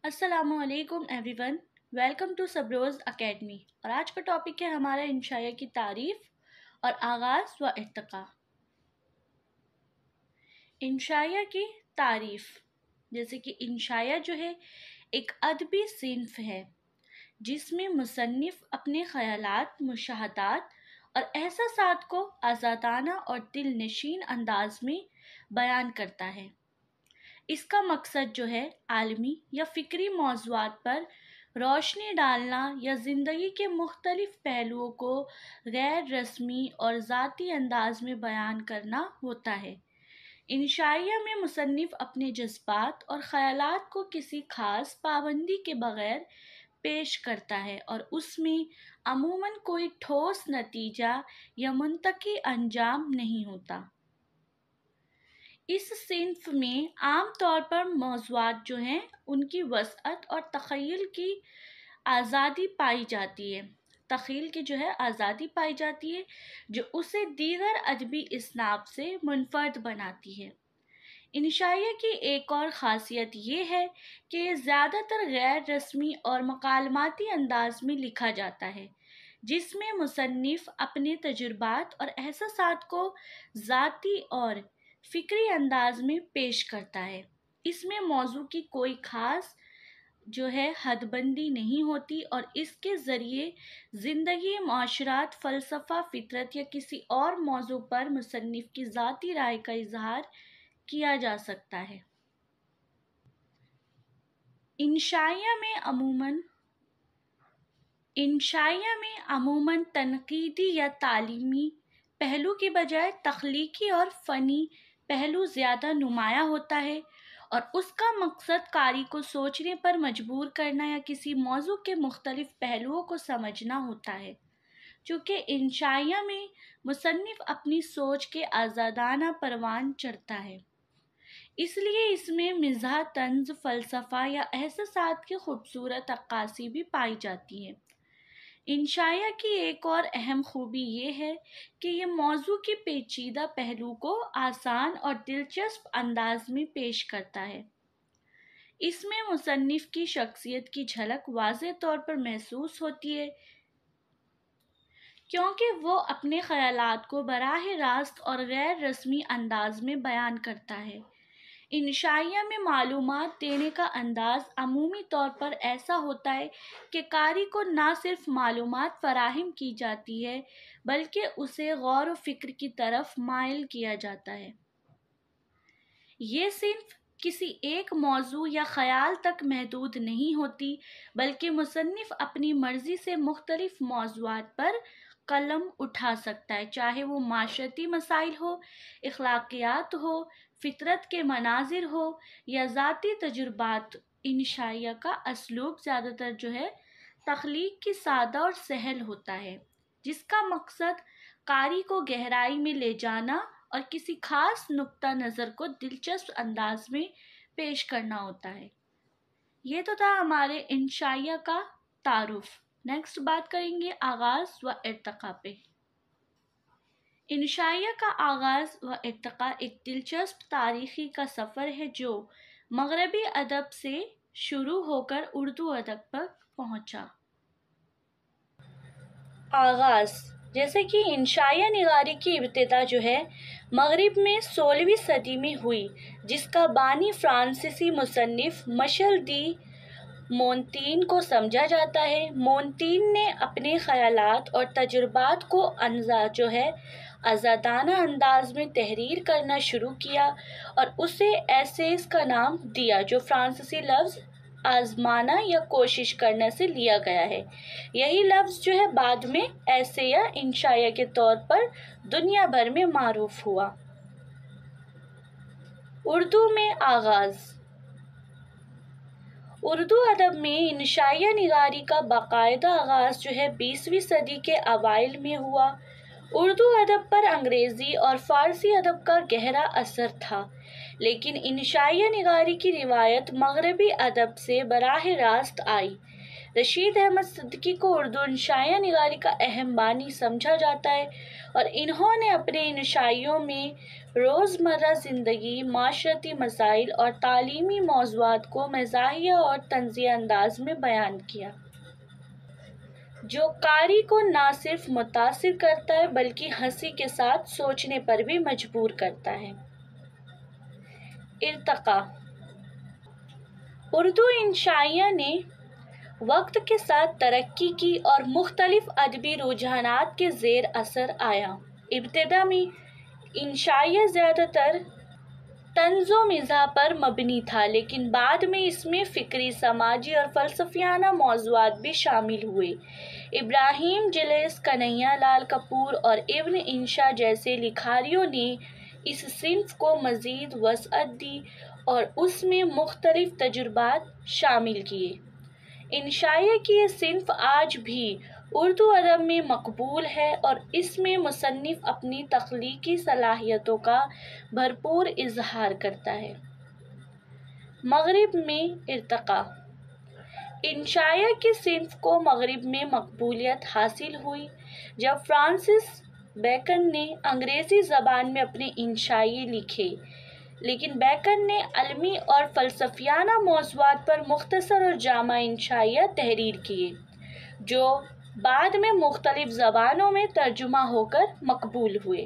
السلام علیکم everyone, welcome to Sabroz academy. اور آج کا ٹاپک ہے ہمارا انشائیہ کی تعریف اور آغاز و ارتقاء۔ انشائیہ کی تعریف، جیسے کہ انشائیہ جو ہے ایک ادبی صنف ہے جس میں مصنف اپنے خیالات، مشاہدات اور احساسات کو آزادانہ اور دل نشین انداز میں بیان کرتا ہے۔ اس کا مقصد جو ہے عالمی یا فکری موضوعات پر روشنی ڈالنا یا زندگی کے مختلف پہلوؤں کو غیر رسمی اور ذاتی انداز میں بیان کرنا ہوتا ہے۔ انشائیہ میں مصنف اپنے جذبات اور خیالات کو کسی خاص پابندی کے بغیر پیش کرتا ہے اور اس میں عموماً کوئی ٹھوس نتیجہ یا منطقی انجام نہیں ہوتا۔ اس صنف میں عام طور پر موضوعات جو ہیں ان کی وسعت اور تخیل کی آزادی پائی جاتی ہے، جو اسے دیگر ادبی اصناف سے منفرد بناتی ہے۔ انشائیہ کی ایک اور خاصیت یہ ہے کہ یہ زیادہ تر غیر رسمی اور مکالماتی انداز میں لکھا جاتا ہے، جس میں مصنف اپنے تجربات اور احساسات کو ذاتی اور فکری انداز میں پیش کرتا ہے۔ اس میں موضوع کی کوئی خاص حد بندی نہیں ہوتی اور اس کے ذریعے زندگی، معاشرات، فلسفہ، فطرت یا کسی اور موضوع پر مصنف کی ذاتی رائے کا اظہار کیا جا سکتا ہے۔ انشائیہ میں عموماً تنقیدی یا تعلیمی پہلو کی بجائے تخلیقی اور فنی پہلو زیادہ نمایاں ہوتا ہے، اور اس کا مقصد قاری کو سوچنے پر مجبور کرنا یا کسی موضوع کے مختلف پہلوؤں کو سمجھنا ہوتا ہے۔ چونکہ انشائیہ میں مصنف اپنی سوچ کے آزادانہ پروان چڑھتا ہے، اس لیے اس میں مزاح، طنز، فلسفہ یا احساسات کی خوبصورت عکاسی بھی پائی جاتی ہے۔ انشائیہ کی ایک اور اہم خوبی یہ ہے کہ یہ موضوع کے پیچیدہ پہلو کو آسان اور دلچسپ انداز میں پیش کرتا ہے۔ اس میں مصنف کی شخصیت کی جھلک واضح طور پر محسوس ہوتی ہے، کیونکہ وہ اپنے خیالات کو براہ راست اور غیر رسمی انداز میں بیان کرتا ہے۔ انشائیہ میں معلومات دینے کا انداز عمومی طور پر ایسا ہوتا ہے کہ قاری کو نہ صرف معلومات فراہم کی جاتی ہے بلکہ اسے غور و فکر کی طرف مائل کیا جاتا ہے۔ یہ صنف کسی ایک موضوع یا خیال تک محدود نہیں ہوتی، بلکہ مصنف اپنی مرضی سے مختلف موضوعات پر قلم اٹھا سکتا ہے، چاہے وہ معاشرتی مسائل ہو، اخلاقیات ہو، فطرت کے مناظر ہو یا ذاتی تجربات۔ انشائیہ کا اسلوب زیادہ تر تخلیق کی سادہ اور سہل ہوتا ہے، جس کا مقصد قاری کو گہرائی میں لے جانا اور کسی خاص نقطہ نظر کو دلچسپ انداز میں پیش کرنا ہوتا ہے۔ یہ تو تھا ہمارے انشائیہ کا تعارف۔ نیکسٹ بات کریں گے آغاز و ارتقاء پہ۔ انشائیہ کا آغاز و ارتقاء ایک دلچسپ تاریخی کا سفر ہے جو مغربی ادب سے شروع ہو کر اردو ادب تک پہنچا۔ آغاز، جیسے کہ انشائیہ نگاری کی ابتدا مغرب میں 16ویں صدی میں ہوئی، جس کا بانی فرانسیسی مصنف مشل دی مونتین کو سمجھا جاتا ہے۔ مونتین نے اپنے خیالات اور تجربات کو آزادانہ انداز میں تحریر کرنا شروع کیا اور اسے ایسیز کا نام دیا، جو فرانسیسی لفظ آزمانا یا کوشش کرنا سے لیا گیا ہے۔ یہی لفظ بعد میں ایسے یا انشائیہ کے طور پر دنیا بھر میں معروف ہوا۔ اردو میں آغاز۔ اردو ادب میں انشائیہ نگاری کا باقاعدہ آغاز 20ویں صدی کے اوائل میں ہوا۔ اردو ادب پر انگریزی اور فارسی ادب کا گہرا اثر تھا، لیکن انشائیہ نگاری کی روایت مغربی ادب سے براہ راست آئی۔ رشید احمد صدیقی کو اردو انشائیہ نگاری کا اہم بانی سمجھا جاتا ہے اور انہوں نے اپنے انشائیوں میں روزمرہ زندگی، معاشرتی مسائل اور تعلیمی موضوعات کو مزاحیہ اور طنزیہ انداز میں بیان کیا، جو قاری کو نہ صرف متاثر کرتا ہے بلکہ ہنسی کے ساتھ سوچنے پر بھی مجبور کرتا ہے۔ ارتقاء۔ اردو انشائیہ نے وقت کے ساتھ ترقی کی اور مختلف ادبی رجحانات کے زیر اثر آیا۔ ابتدا میں انشائیہ زیادہ تر طنز و مزاح پر مبنی تھا، لیکن بعد میں اس میں فکری، سماجی اور فلسفیانہ موضوعات بھی شامل ہوئے۔ ابراہیم جلیس، کنہیا لال کپور اور ابن انشا جیسے لکھاریوں نے اس صنف کو مزید وسعت دی اور اس میں مختلف تجربات شامل کیے۔ انشائیہ کی یہ صنف آج بھی اردو ادب میں مقبول ہے اور اس میں مصنف اپنی تخلیقی صلاحیتوں کا بھرپور اظہار کرتا ہے۔ مغرب میں ارتقاء۔ انشائیہ کی صنف کو مغرب میں مقبولیت حاصل ہوئی جب فرانسس بیکن نے انگریزی زبان میں اپنے انشائیے لکھے، لیکن بیکن نے علمی اور فلسفیانہ موضوعات پر مختصر اور جامع انشائیہ تحریر کیے، جو بعد میں مختلف زبانوں میں ترجمہ ہو کر مقبول ہوئے۔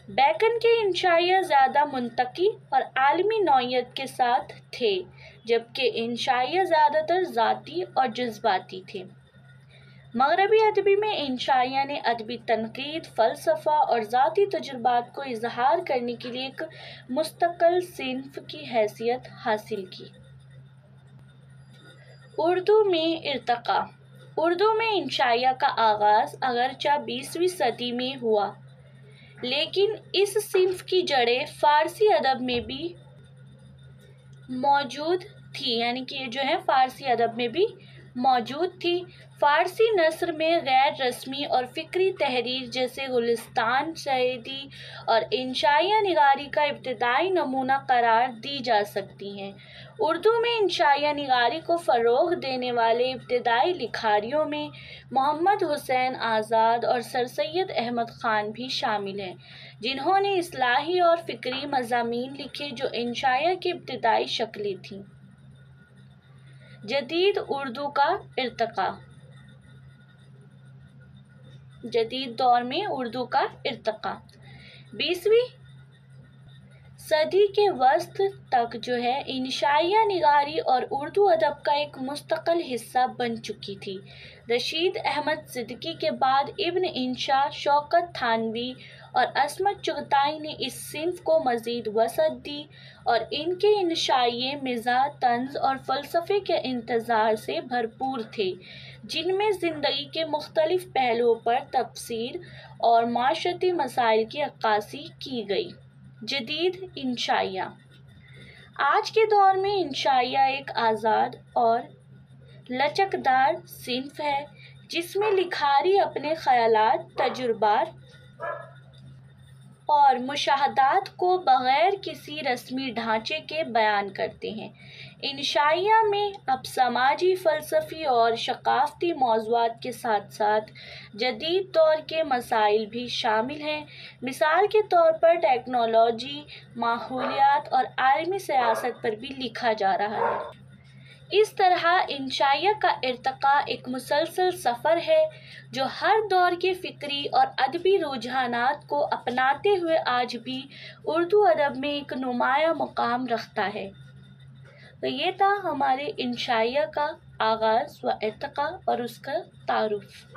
بیکن کے انشائیہ زیادہ منطقی اور عالمی نوعیت کے ساتھ تھے، جبکہ انشائیہ زیادہ تر ذاتی اور جذباتی تھے۔ مغربی ادبی میں انشائیہ نے ادبی تنقید، فلسفہ اور ذاتی تجربات کو اظہار کرنے کے لیے ایک مستقل صنف کی حیثیت حاصل کی۔ اردو میں ارتقاء۔ اردو میں انشائیہ کا آغاز اگرچہ 20ویں صدی میں ہوا، لیکن اس صنف کی جڑیں فارسی ادب میں بھی موجود تھی، فارسی ادب میں بھی موجود تھی۔ فارسی نثر میں غیر رسمی اور فکری تحریر جیسے گلستان شعری اور انشائیہ نگاری کا ابتدائی نمونہ قرار دی جا سکتی ہیں۔ اردو میں انشائیہ نگاری کو فروغ دینے والے ابتدائی لکھاریوں میں محمد حسین آزاد اور سر سید احمد خان بھی شامل ہیں، جنہوں نے اصلاحی اور فکری مضامین لکھے جو انشائیہ کی ابتدائی شکلیں تھیں۔ جدید اردو کا ارتقاء۔ جدید دور میں اردو کا ارتقاء 20ویں صدی کے وسط تک انشائیہ نگاری اور اردو ادب کا ایک مستقل حصہ بن چکی تھی۔ رشید احمد صدیقی کے بعد ابن انشا، شوکت تھانوی اور عصمت چغتائی نے اس صنف کو مزید وسعت دی اور ان کے انشائیے مزاح، طنز اور فلسفے کے انتظار سے بھرپور تھے، جن میں زندگی کے مختلف پہلوؤں پر تبصرے اور معاشرتی مسائل کی عکاسی کی گئی۔ جدید انشائیہ۔ آج کے دور میں انشائیہ ایک آزاد اور لچکدار صنف ہے جس میں لکھاری اپنے خیالات، تجربات اور مشاہدات کو بغیر کسی رسمی ڈھانچے کے بیان کرتے ہیں۔ انشائیہ میں اب سماجی، فلسفی اور ثقافتی موضوعات کے ساتھ ساتھ جدید دور کے مسائل بھی شامل ہیں۔ مثال کے طور پر ٹیکنالوجی، ماحولیات اور عالمی سیاست پر بھی لکھا جا رہا ہے۔ اس طرح انشائیہ کا ارتقاء ایک مسلسل سفر ہے جو ہر دور کے فکری اور ادبی رجحانات کو اپناتے ہوئے آج بھی اردو ادب میں ایک نمایاں مقام رکھتا ہے۔ تو یہ تھا ہمارے انشائیہ کا آغاز و ارتقاء اور اس کا تعارف۔